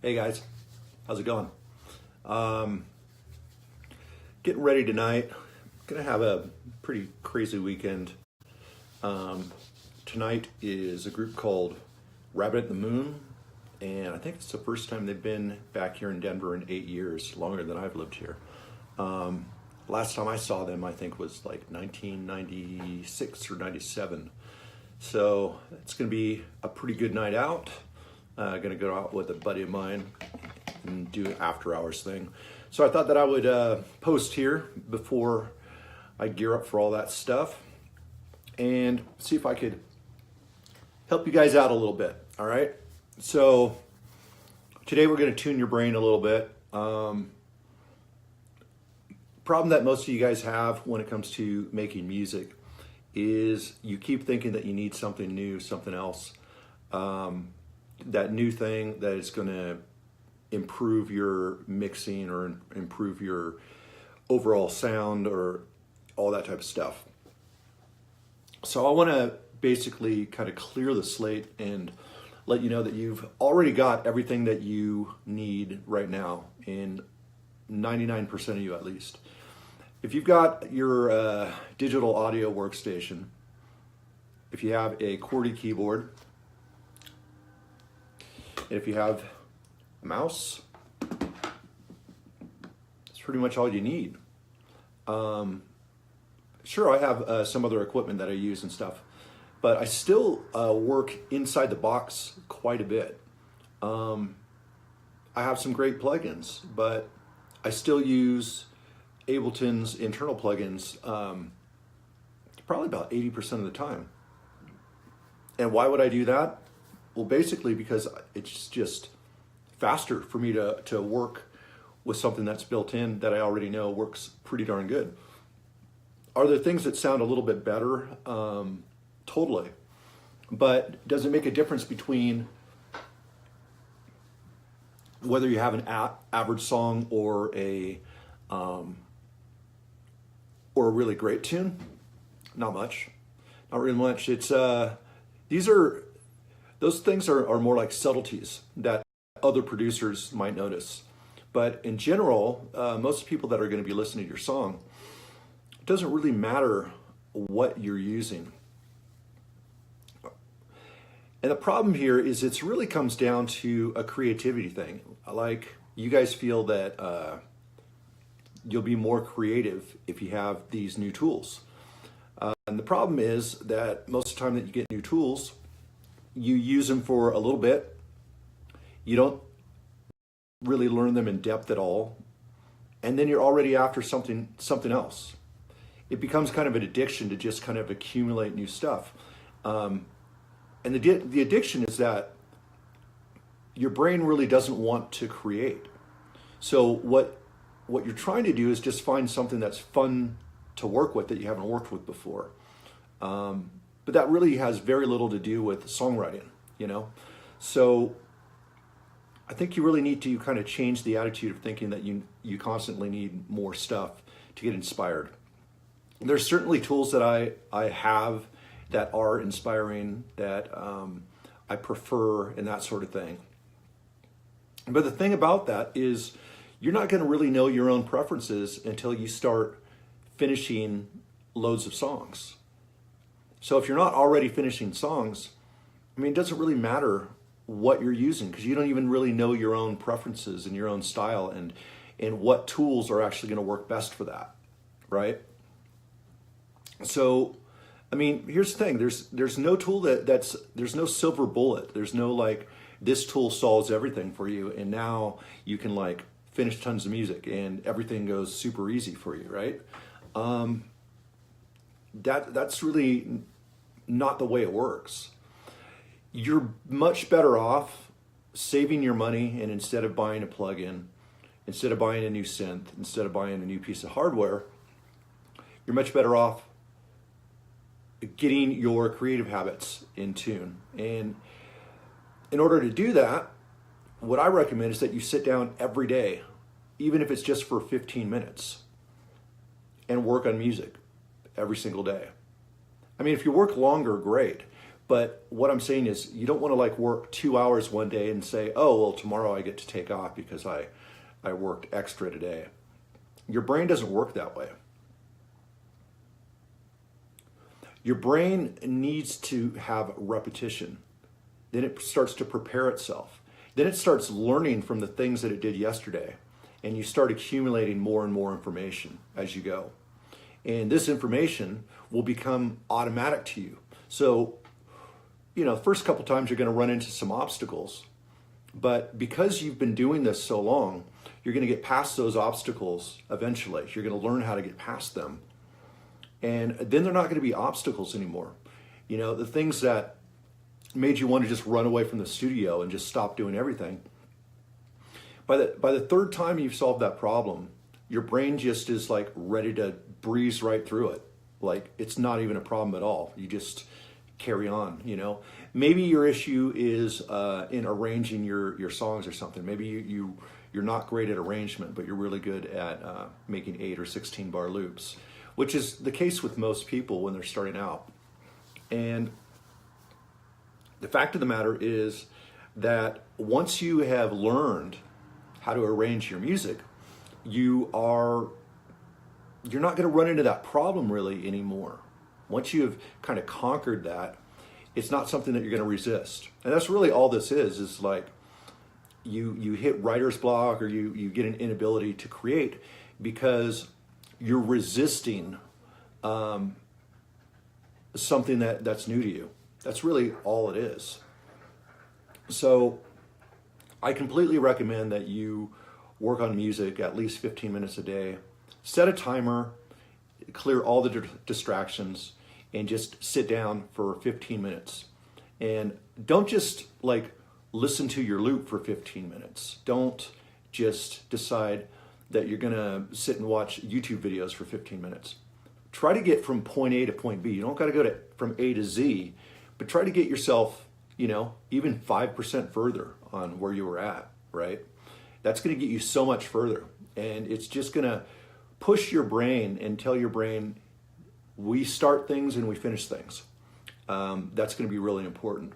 Hey guys, how's it going? Getting ready tonight. Gonna have a pretty crazy weekend. Tonight is a group called Rabbit at the Moon, and I think it's the first time they've been back here in Denver in 8 years, longer than I've lived here. Last time I saw them, I think, was like 1996 or 97. So it's gonna be a pretty good night out. Gonna go out with a buddy of mine and do an after hours thing. So I thought that I would post here before I gear up for all that stuff and see if I could help you guys out a little bit. All right. So today we're going to tune your brain a little bit. Problem that most of you guys have when it comes to making music is you keep thinking that you need something new, something else. That new thing that is going to improve your mixing or improve your overall sound or all that type of stuff. So I want to basically kind of clear the slate and let you know that you've already got everything that you need right now, in 99% of you at least. If you've got your digital audio workstation, if you have a QWERTY keyboard, and if you have a mouse, that's pretty much all you need. Sure, I have some other equipment that I use and stuff, but I still work inside the box quite a bit. I have some great plugins, but I still use Ableton's internal plugins probably about 80% of the time. And why would I do that? Well, basically because it's just faster for me to work with something that's built in that I already know works pretty darn good. Are there things that sound a little bit better? Totally. But does it make a difference between whether you have an average song or a really great tune? Not much. Not really much. It's those things are more like subtleties that other producers might notice. But in general, most people that are going to be listening to your song, it doesn't really matter what you're using. And the problem here is it really comes down to a creativity thing. Like, you guys feel that you'll be more creative if you have these new tools. And the problem is that most of the time that you get new tools, you use them for a little bit. You don't really learn them in depth at all. And then you're already after something else. It becomes kind of an addiction to just kind of accumulate new stuff. And the addiction is that your brain really doesn't want to create. So what you're trying to do is just find something that's fun to work with that you haven't worked with before. But that really has very little to do with songwriting, you know? So I think you really need to kind of change the attitude of thinking that you constantly need more stuff to get inspired. There's certainly tools that I have that are inspiring, that I prefer, and that sort of thing. But the thing about that is you're not going to really know your own preferences until you start finishing loads of songs. So if you're not already finishing songs, I mean, it doesn't really matter what you're using because you don't even really know your own preferences and your own style and what tools are actually going to work best for that, right? So, I mean, here's the thing. There's no tool there's no silver bullet. There's no like, this tool solves everything for you and now you can like finish tons of music and everything goes super easy for you, right? That's really not the way it works. You're much better off saving your money, and instead of buying a plugin, instead of buying a new synth, instead of buying a new piece of hardware, you're much better off getting your creative habits in tune. And in order to do that, what I recommend is that you sit down every day, even if it's just for 15 minutes, and work on music every single day. I mean, if you work longer, great. But what I'm saying is you don't want to like work 2 hours one day and say, oh, well, tomorrow I get to take off because I worked extra today. Your brain doesn't work that way. Your brain needs to have repetition. Then it starts to prepare itself. Then it starts learning from the things that it did yesterday. And you start accumulating more and more information as you go. And this information will become automatic to you. So, the first couple times you're going to run into some obstacles. But because you've been doing this so long, you're going to get past those obstacles eventually. You're going to learn how to get past them. And then they're not going to be obstacles anymore. The things that made you want to just run away from the studio and just stop doing everything. By the third time you've solved that problem, your brain just is like ready to breeze right through it. Like it's not even a problem at all. You just carry on, Maybe your issue is in arranging your songs or something. Maybe you're not great at arrangement, but you're really good at making 8 or 16 bar loops, which is the case with most people when they're starting out. And the fact of the matter is that once you have learned how to arrange your music, you're not going to run into that problem really anymore. Once you have kind of conquered that, it's not something that you're going to resist. And that's really all this is like you hit writer's block or you get an inability to create because you're resisting something that's new to you. That's really all it is. So I completely recommend that you work on music at least 15 minutes a day. Set a timer, clear all the distractions, and just sit down for 15 minutes. And don't just like listen to your loop for 15 minutes. Don't just decide that you're gonna sit and watch YouTube videos for 15 minutes. Try to get from point A to point B. You don't gotta go from A to Z, but try to get yourself, even 5% further on where you were at, right? That's gonna get you so much further. And it's just gonna push your brain and tell your brain, we start things and we finish things. That's gonna be really important.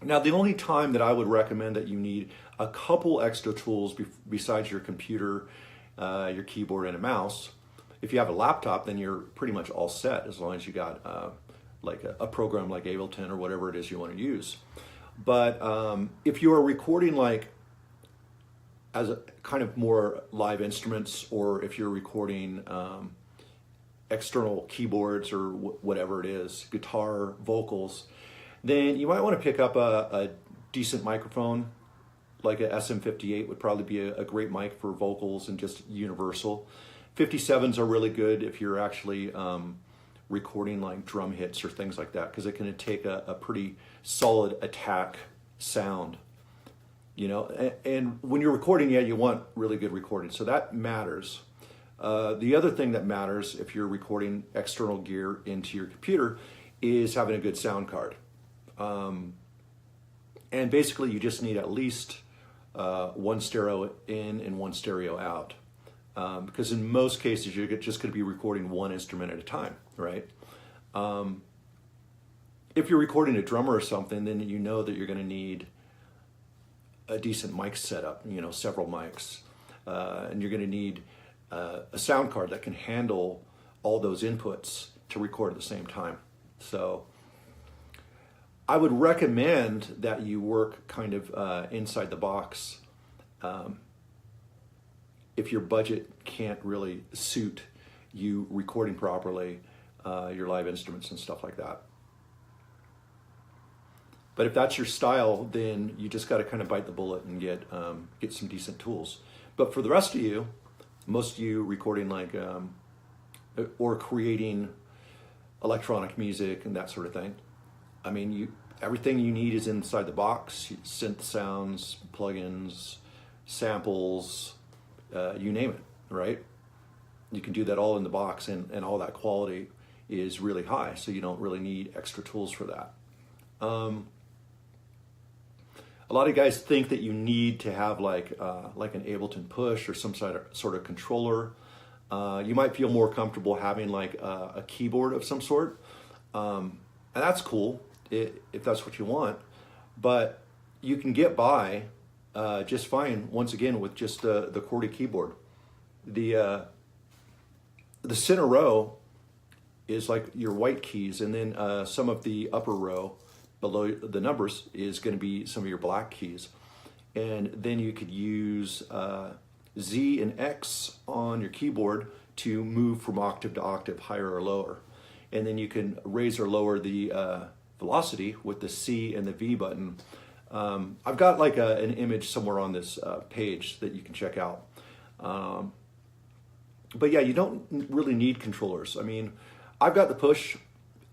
Now, the only time that I would recommend that you need a couple extra tools besides your computer, your keyboard, and a mouse, if you have a laptop, then you're pretty much all set as long as you got like a program like Ableton or whatever it is you want to use. But if you are recording like as a kind of more live instruments, or if you're recording external keyboards or whatever it is, guitar, vocals, then you might want to pick up a decent microphone. Like a SM58 would probably be a great mic for vocals and just universal. 57s are really good if you're actually recording like drum hits or things like that, because it can take a pretty solid attack sound. And when you're recording, you want really good recording. So that matters. The other thing that matters if you're recording external gear into your computer is having a good sound card. And basically you just need at least one stereo in and one stereo out. Because in most cases you're just going to be recording one instrument at a time, right? If you're recording a drummer or something, then you know that you're going to need a decent mic setup, several mics. And you're going to need a sound card that can handle all those inputs to record at the same time. So I would recommend that you work kind of inside the box if your budget can't really suit you recording properly your live instruments and stuff like that. But if that's your style, then you just got to kind of bite the bullet and get some decent tools. But for the rest of you, most of you recording like or creating electronic music and that sort of thing, I mean, everything you need is inside the box. Synth sounds, plugins, samples, you name it, right? You can do that all in the box, and all that quality is really high, so you don't really need extra tools for that. A lot of guys think that you need to have like an Ableton push or some sort of controller. You might feel more comfortable having like a keyboard of some sort, and that's cool. if that's what you want. But you can get by just fine, once again, with just the QWERTY keyboard. The center row is like your white keys, and then some of the upper row below the numbers is going to be some of your black keys. And then you could use Z and X on your keyboard to move from octave to octave, higher or lower. And then you can raise or lower the velocity with the C and the V button. I've got like an image somewhere on this page that you can check out. But yeah, you don't really need controllers. I mean, I've got the push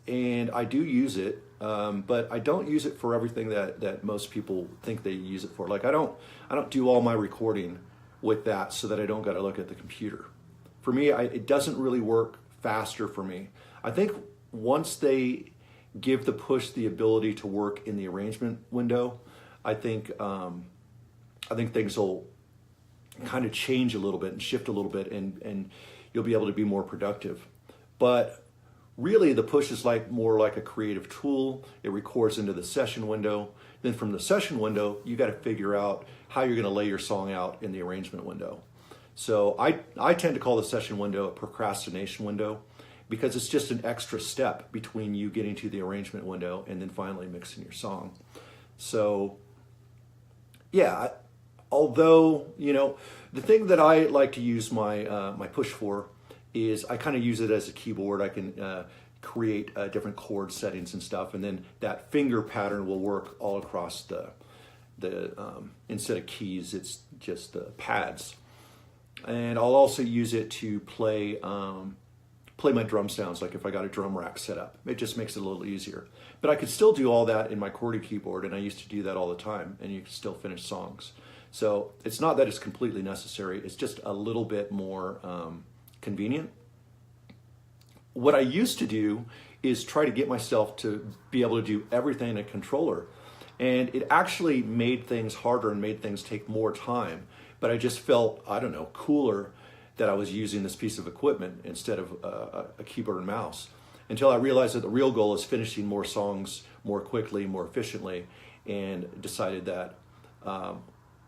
and I do use it, but I don't use it for everything that most people think they use it for. Like I don't do all my recording with that so that I don't got to look at the computer. For me, it doesn't really work faster for me. I think once they give the push the ability to work in the arrangement window, I think things will kind of change a little bit and shift a little bit, and you'll be able to be more productive. But really, the push is more like a creative tool. It records into the session window. Then from the session window, you got to figure out how you're going to lay your song out in the arrangement window. So I tend to call the session window a procrastination window, because it's just an extra step between you getting to the arrangement window and then finally mixing your song. So yeah, although, the thing that I like to use my push for is I kind of use it as a keyboard. I can create different chord settings and stuff, and then that finger pattern will work all across the instead of keys, it's just the pads. And I'll also use it to play my drum sounds, like if I got a drum rack set up. It just makes it a little easier. But I could still do all that in my QWERTY keyboard, and I used to do that all the time, and you can still finish songs. So it's not that it's completely necessary, it's just a little bit more convenient. What I used to do is try to get myself to be able to do everything in a controller, and it actually made things harder and made things take more time. But I just felt, I don't know, cooler that I was using this piece of equipment instead of a keyboard and mouse, until I realized that the real goal is finishing more songs more quickly, more efficiently, and decided that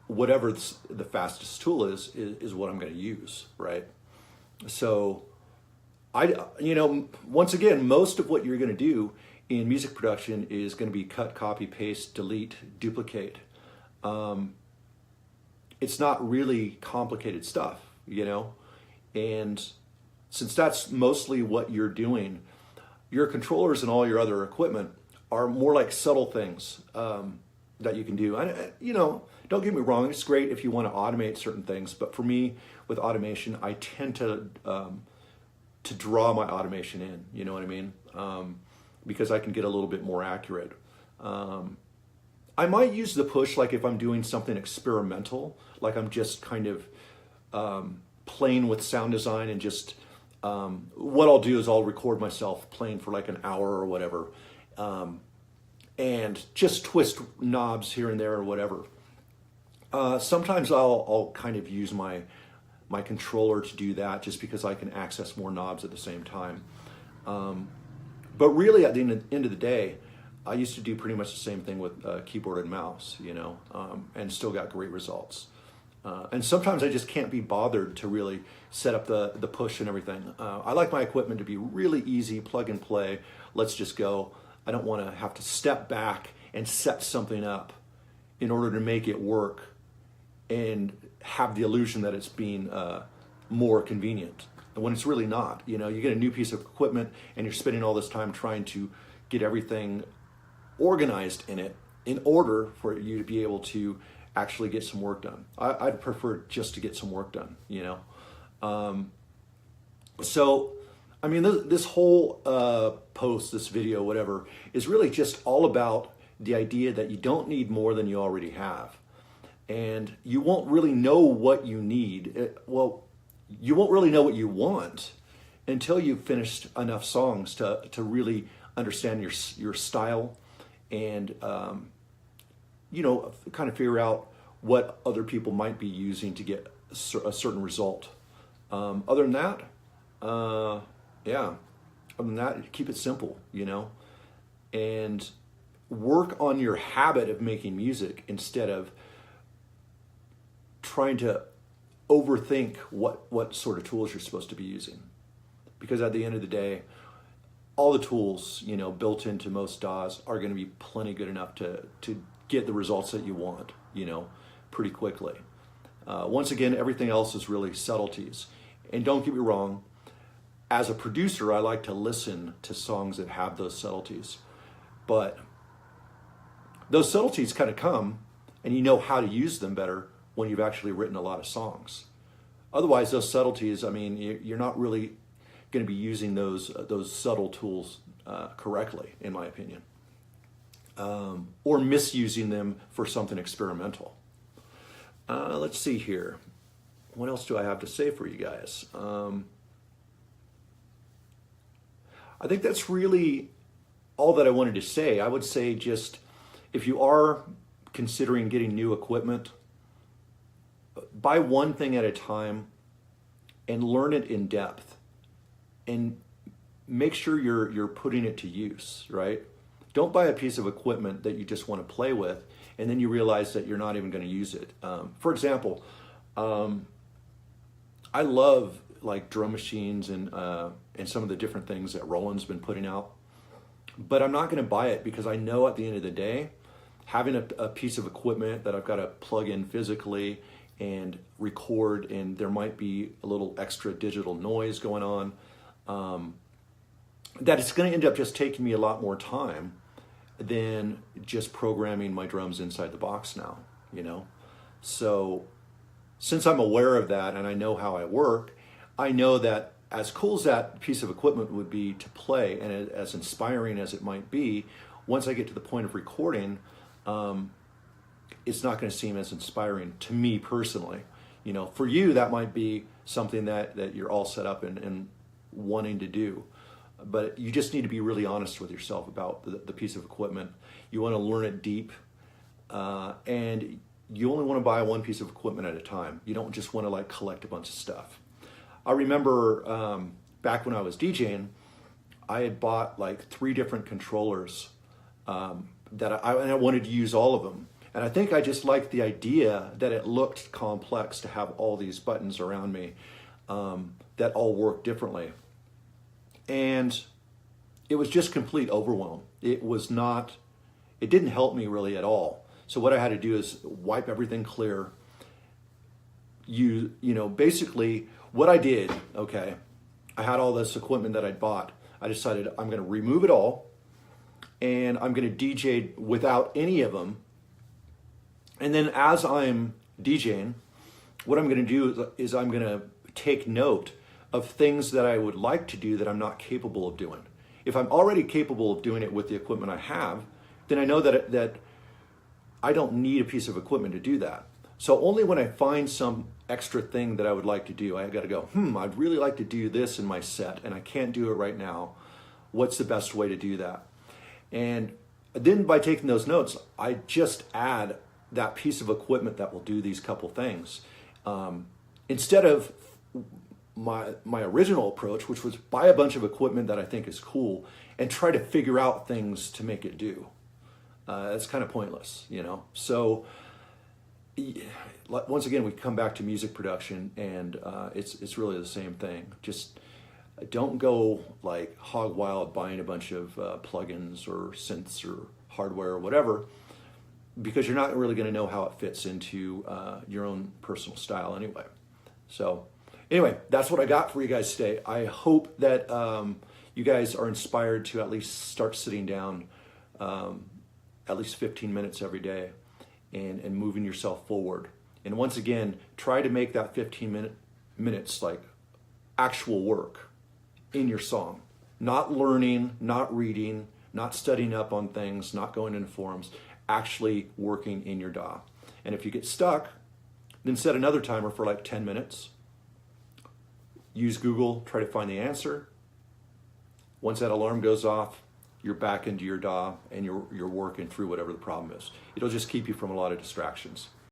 whatever the fastest tool is what I'm going to use, right? So once again, most of what you're going to do in music production is going to be cut, copy, paste, delete, duplicate. It's not really complicated stuff, and since that's mostly what you're doing, your controllers and all your other equipment are more like subtle things that you can do. Don't get me wrong, it's great if you want to automate certain things, but for me, with automation, I tend to draw my automation in, you know what I mean? Because I can get a little bit more accurate. I might use the push like if I'm doing something experimental, like I'm just kind of playing with sound design, and just what I'll do is I'll record myself playing for like an hour or whatever, and just twist knobs here and there or whatever. Sometimes I'll kind of use my controller to do that, just because I can access more knobs at the same time. But really, at the end of the day, I used to do pretty much the same thing with keyboard and mouse, and still got great results. And sometimes I just can't be bothered to really set up the push and everything. I like my equipment to be really easy, plug and play. Let's just go. I don't want to have to step back and set something up in order to make it work and have the illusion that it's being more convenient, when it's really not. You get a new piece of equipment and you're spending all this time trying to get everything organized in it in order for you to be able to actually get some work done. I'd prefer just to get some work done, So, I mean, this whole post, this video, whatever, is really just all about the idea that you don't need more than you already have. And you won't really know what you need. You won't really know what you want until you've finished enough songs to really understand your style, and kind of figure out what other people might be using to get a certain result. Other than that, keep it simple, and work on your habit of making music instead of trying to overthink what sort of tools you're supposed to be using. Because at the end of the day, all the tools, built into most DAWs are going to be plenty good enough to get the results that you want, pretty quickly. Once again, everything else is really subtleties. And don't get me wrong, as a producer, I like to listen to songs that have those subtleties. But those subtleties kind of come, and you know how to use them better when you've actually written a lot of songs. Otherwise, those subtleties, you're not really going to be using those subtle tools correctly, in my opinion, or misusing them for something experimental. Let's see here. What else do I have to say for you guys? I think that's really all that I wanted to say. I would say just if you are considering getting new equipment, buy one thing at a time and learn it in depth. And make sure you're putting it to use, right? Don't buy a piece of equipment that you just want to play with and then you realize that you're not even going to use it. For example, I love like drum machines and some of the different things that Roland's been putting out, but I'm not going to buy it because I know at the end of the day, having a piece of equipment that I've got to plug in physically and record, and there might be a little extra digital noise going on, that it's going to end up just taking me a lot more time than just programming my drums inside the box now, So since I'm aware of that and I know how I work, I know that as cool as that piece of equipment would be to play and as inspiring as it might be, once I get to the point of recording, it's not going to seem as inspiring to me personally. For you, that might be something that you're all set up and wanting to do. But you just need to be really honest with yourself about the piece of equipment. You want to learn it deep, and you only want to buy one piece of equipment at a time. You don't just want to collect a bunch of stuff. I remember back when I was DJing, I had bought 3 different controllers and I wanted to use all of them. And I think I just liked the idea that it looked complex to have all these buttons around me that all work differently. And it was just complete overwhelm. It didn't help me really at all. So what I had to do is wipe everything clear. Basically what I did, okay, I had all this equipment that I'd bought. I decided I'm going to remove it all and I'm going to DJ without any of them. And then as I'm DJing, what I'm going to do is I'm going to take note of things that I would like to do that I'm not capable of doing. If I'm already capable of doing it with the equipment I have, then I know that I don't need a piece of equipment to do that. So only when I find some extra thing that I would like to do, I got to go, I'd really like to do this in my set and I can't do it right now. What's the best way to do that? And then by taking those notes, I just add that piece of equipment that will do these couple things. Instead of my original approach, which was buy a bunch of equipment that I think is cool and try to figure out things to make it do. That's kind of pointless, So once again, we come back to music production, and it's really the same thing. Just don't go hog wild buying a bunch of plugins or synths or hardware or whatever, because you're not really going to know how it fits into your own personal style anyway. So anyway, that's what I got for you guys today. I hope that you guys are inspired to at least start sitting down at least 15 minutes every day and moving yourself forward. And once again, try to make that 15 minutes actual work in your song. Not learning, not reading, not studying up on things, not going into forums, actually working in your DAW. And if you get stuck, then set another timer for 10 minutes. Use Google, try to find the answer. Once that alarm goes off, you're back into your DAW and you're working through whatever the problem is. It'll just keep you from a lot of distractions.